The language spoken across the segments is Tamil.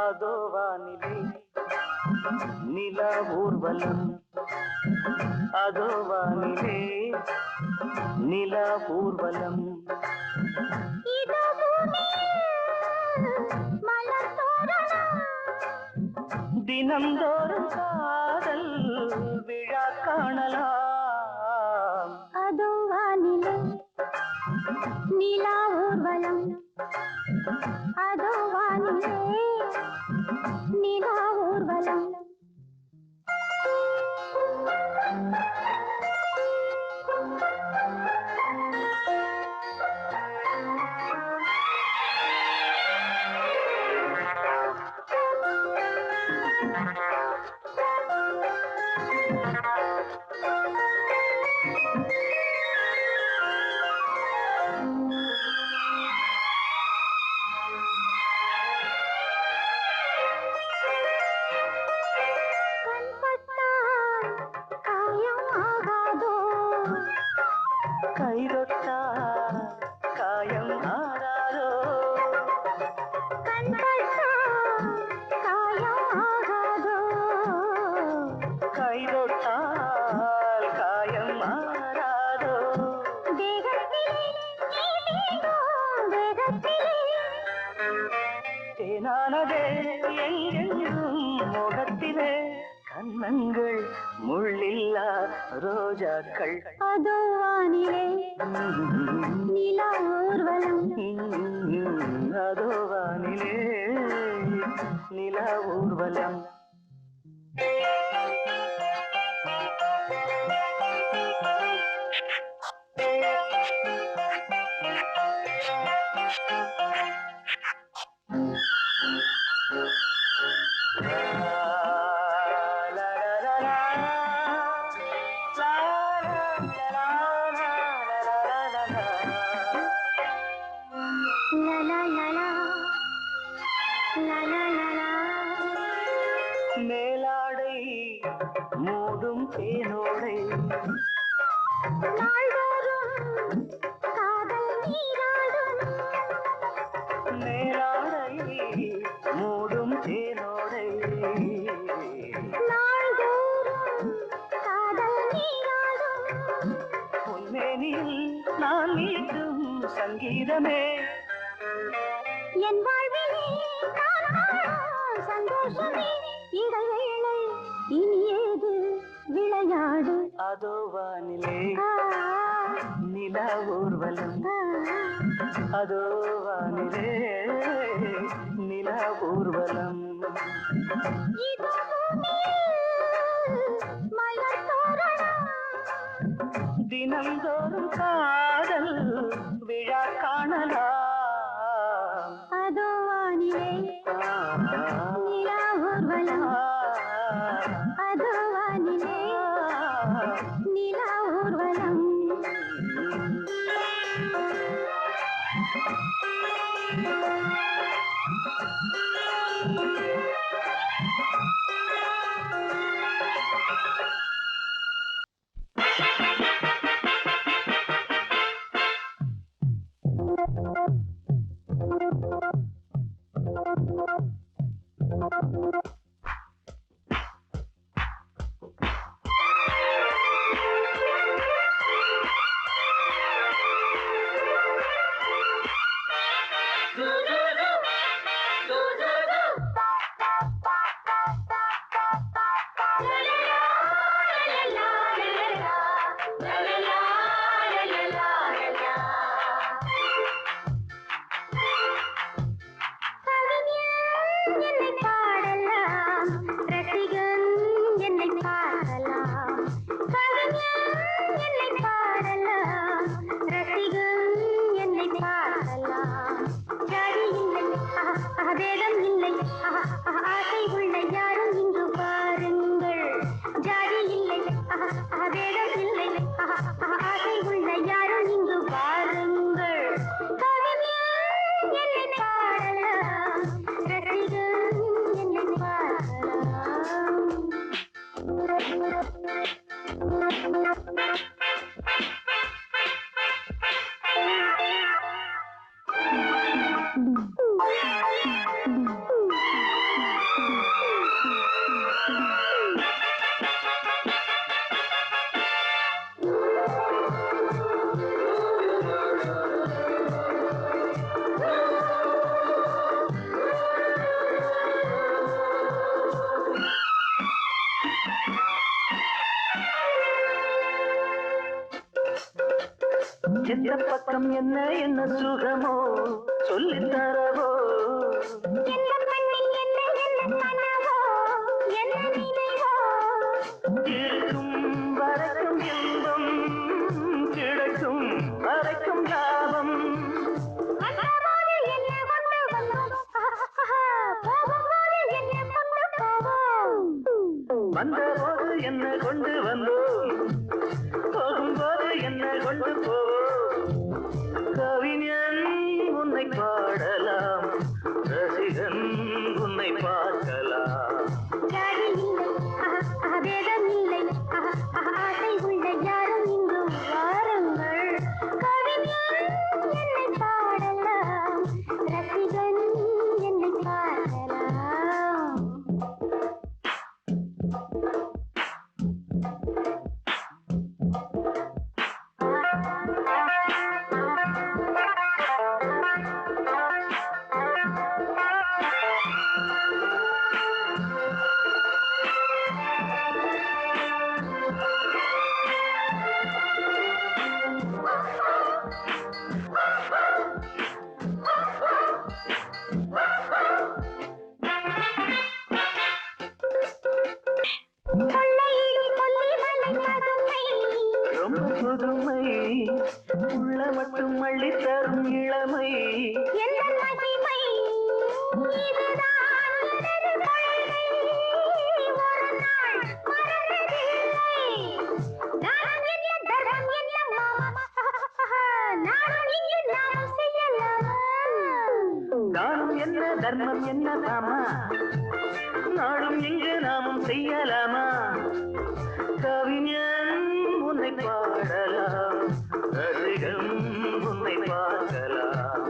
அதோ வானிலே நிலா ஊர்வலம், அதோ வானிலே நிலா ஊர்வலம். தினந்தோறும் காதல் விழா காணலாம். அதோ வானிலே நிலா ஊர்வலம், அதோ வானிலே நிலா ஊர்வலம். கைதொட்டா காயம் ஆறாதோ, காயம் ஆகாதோ, கைதொட்டால் காயம் ஆறாதோ. தேனானதே எங்கெங்கும் முகத்திலே கண்ணங்கள் முள்ளில்லா ரோஜாக்கள். அதோ வானிலே நிலா ஊர்வலம், அதோ வானிலே நிலா ஊர்வலம். மேலாடை மூடும் தேனோடை, நாள்தோறும் காதல் நீராடும். மேலாடை மூடும் தேனோடை, நாள்தோறும் காதல் நீராடும். பொன்மேனில் நான் மீட்டும் சங்கீதமே, என் வாழ்விலே நான் காணும் சந்தோஷமே. இடைவேளை இனி ஏது விளையாடு. அதோ வானிலே நிலா ஊர்வலம், அதோ வானிலே நிலா ஊர்வலம். இதோ மலர் தோரணம், தினந்தோறும் காதல் விழா காணலாம். அதோ வானிலே நிலா ஊர்வலம், அதோ வானிலே நிலா ஊர்வலம். கவிஞன் என்னை பாடலாம், ரசிகன் என்னை பாடலாம். எந்த பக்கம் என்ன என்ன சுகமோ சொல்லித் தரவோ இருக்கும் வரைக்கும் இன்பம் கிடைக்கும் வரைக்கும் லாபம் வந்தபோது என்ன கொண்டு வந்தோம் போகும்போது என்ன கொண்டு போவோம் கவிஞன் உன்னை பாடலாம் ரசிகன் உன்னை பார்க்கலாம் ரொம்ப புதுமை உள்ள மட்டும் அள்ளி தரும் இளமை தானம் என்ன தர்மம் என்ன தாமா நாடும் எங்கு நாமும் செய்யலாமா கவிஞன் உன்னை பாடலாம் ரசிகன் உன்னை பார்க்கலாம்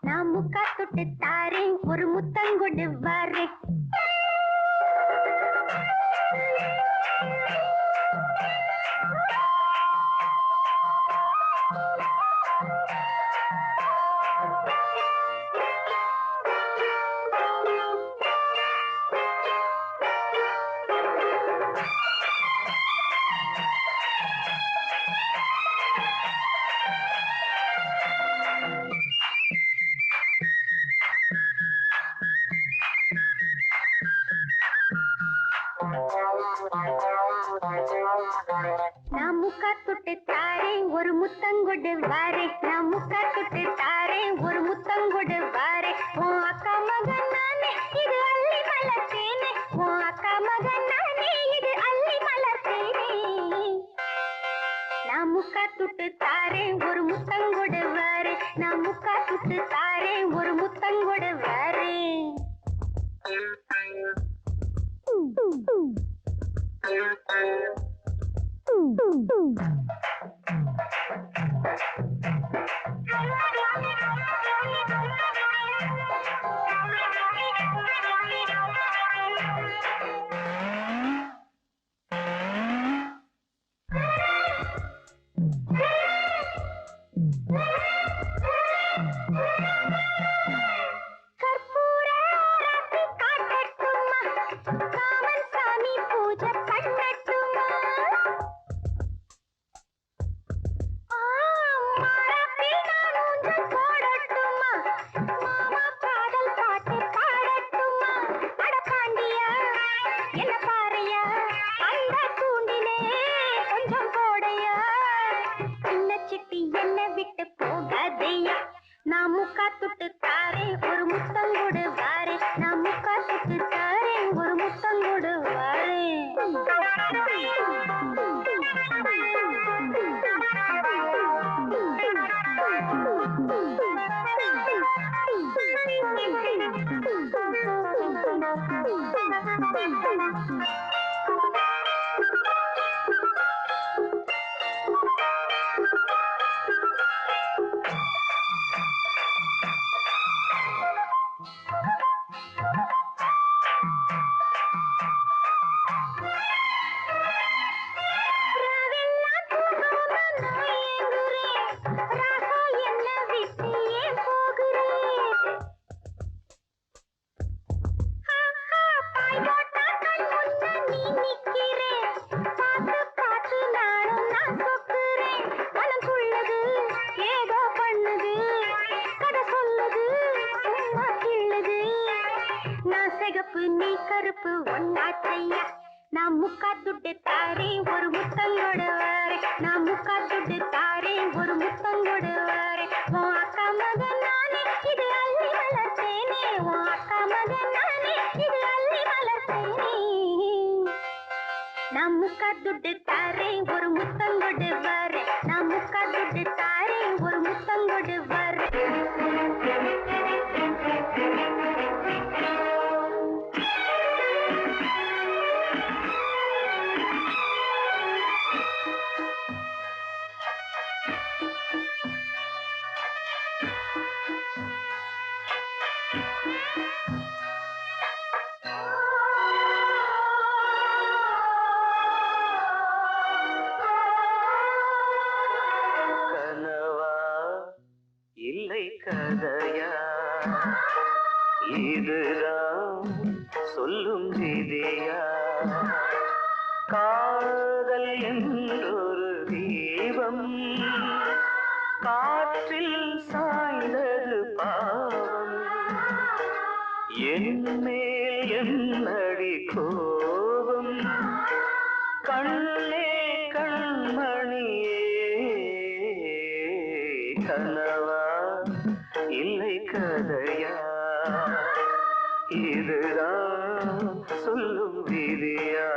நான் முக்கா தொட்டு தாரேன் ஒரு முத்தங்கொண்டு வரேன் நான் முக்கா தொட்டு தாரேன் ஒரு முத்தங்கொடு வாரேன் நான் முக்கா தொட்டு தாரேன் ஒரு முத்தங்கொடு வாரேன் உன் அக்கா மகன் நானே இது அள்ளி மலர்த்தேனே உன் அக்கா மகன் நானே இது அள்ளி மலர்த்தேனே நான் முக்கா தொட்டு தாரேன் ஒரு முத்தங்கொடு வாரேன் நான் முக்கா தொட்டு தாரேன் ஒரு முத்தங்கொடு வாரேன் நீ கருப்பு ஒன்னாச்சையா நான் முக்கா துட்டு தாரே ஒரு முத்தங்கொடு வாரே நான் முக்கா துட்டு தாரே ஒரு முத்தங்கொடு வாரே உன் அக்கா மகன் நானே இது அள்ளி வளர்த்தேனே உன் அக்கா மகன் நானே இது அள்ளி வளர்த்தேனே நான் முக்கா துட்டு தாரே ஒரு முத்தங்கொடு வாரே நான் முக்கா துட்டு தாரே ஒரு முத்தங்கொடு வாரே கதையா இதுதான் சொல்லும் விதியா காதல் என்றொரு தீபம் காற்றில் சாய்ந்தது பாவம் என் மேல் என்னடி கோபம் கண்ணே கண்மணியே கனவா இல்லை கதையா இதுதான் சொல்லும் விதியா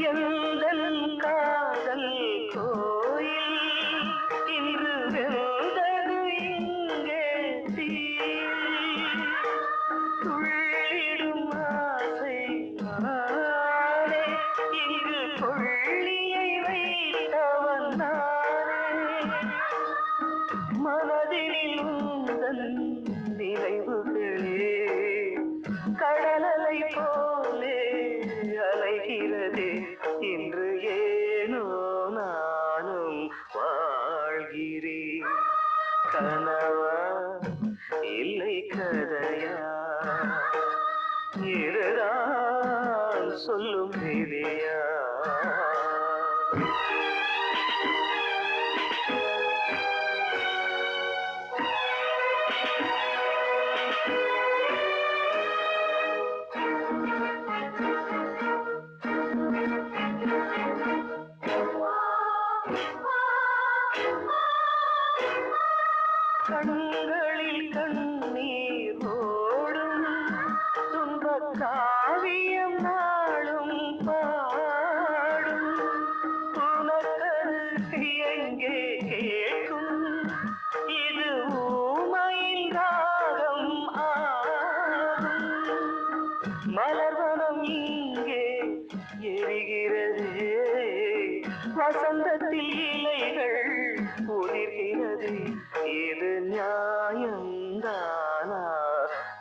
எந்தன் காதல் கோயில் இன்று வெந்தது இங்கே தீ துள்ளிடும் ஆசை நானே இங்கு கொள்ளியை வைத்தவன் நானே மனதில் உந்தன் நினைவுகளே கடலலை போலே அலைகிறதே இன்று ஏனோ நானும் வாழ்கிறேன் கனவா இல்லை கதையா இதுதான் சொல்லும் விதியா கண்களில் கண்ணீர் ஓடும் துன்பக் காவியம் நாளும் பாடும் உனக்கது எங்கே கேட்கும் இது ஊமையின் ராகம் ஆடும் மலர்வனம் இங்கே எரிகிறதே வசந்தத்தில் இலைகள் உதிர்கிறது இது நியாயம்தானா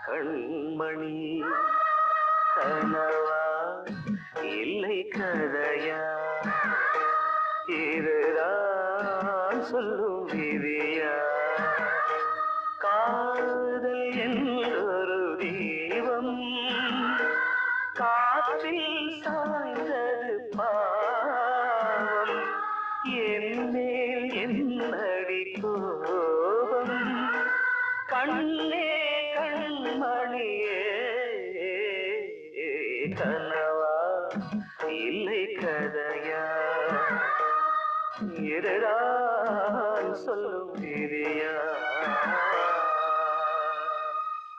கண்மணி கனவா இல்லை கதையா இதுதான் சொல்லும் விதியா காதல் என்றொரு தீபம் காற்றில் சாய்ந்தது பாவம் என் மேல் என்னடி கோபம் கண்ணே கண்மணியே கனவா இல்லை கதையா இதுதான் சொல்லும் விதியா